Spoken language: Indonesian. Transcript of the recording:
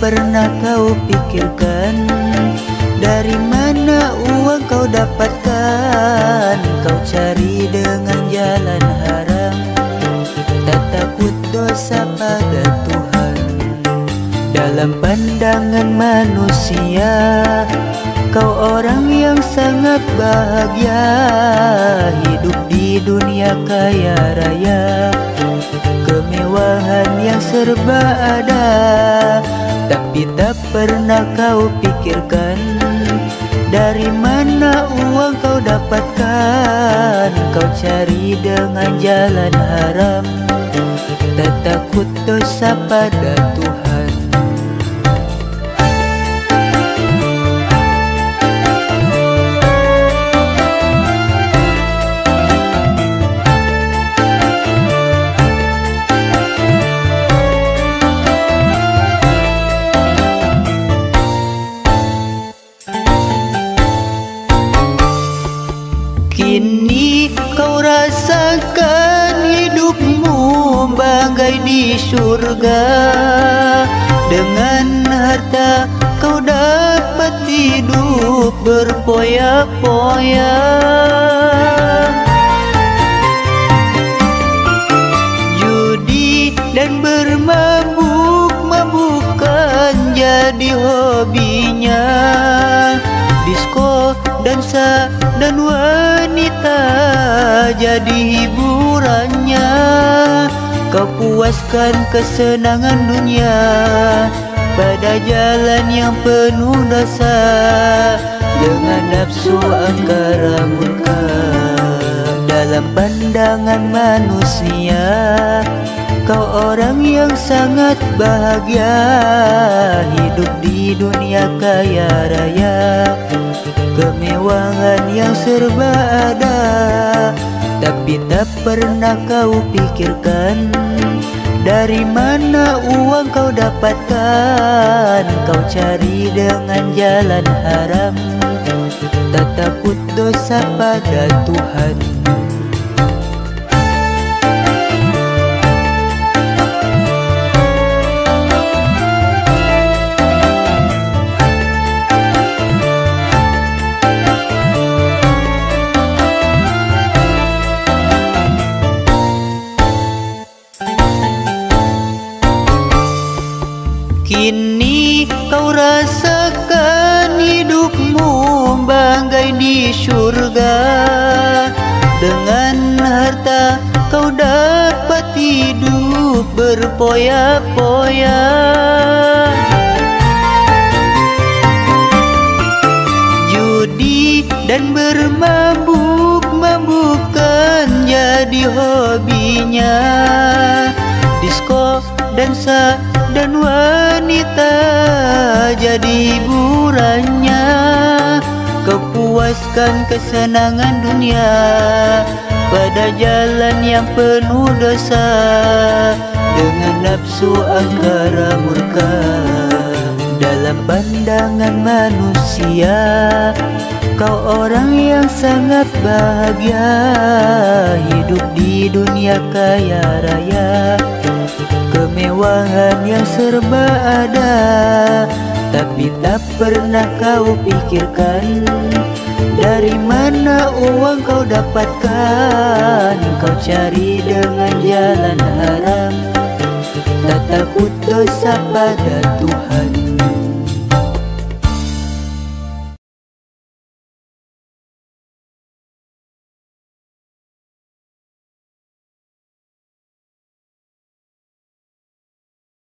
pernah kau pikirkan dari mana uang kau dapatkan? Kau cari dengan jalan haram, tak takut dosa pada Tuhan. Dalam pandangan manusia, kau orang yang sangat bahagia, hidup di dunia kaya raya, kemewahan yang serba ada. Tapi tak pernah kau pikirkan dari mana uang kau dapatkan? Kau cari dengan jalan haram, tak takut dosa pada Tuhan. Kini kau rasakan hidupmu bagai di surga. Dengan harta kau dapat hidup berpoya-poya. Judi dan bermabuk-mabukan jadi hobinya. Disko, dansa, dan wanita jadi hiburannya. Kau puaskan kesenangan dunia pada jalan yang penuh dosa, dengan nafsu angkara murka. Dalam pandangan manusia, kau orang yang sangat bahagia, hidup di dunia kaya raya, kemewahan yang serba ada. Tapi tak pernah kau pikirkan dari mana uang kau dapatkan? Kau cari dengan jalan haram, tak takut dosa pada Tuhan. Kini kau rasakan hidupmu bagai di surga. Dengan harta kau dapat hidup berpoya-poya. Judi dan bermabuk-mabukan jadi hobinya. Disko, dansa, dan wanita jadi hiburannya. Kau puaskan kesenangan dunia pada jalan yang penuh dosa, dengan nafsu angkara murka. Dalam pandangan manusia, kau orang yang sangat bahagia, hidup di dunia kaya raya, kemewahan yang serba ada. Tapi tak pernah kau pikirkan dari mana uang kau dapatkan? Kau cari dengan jalan haram, tak takut dosa pada Tuhan.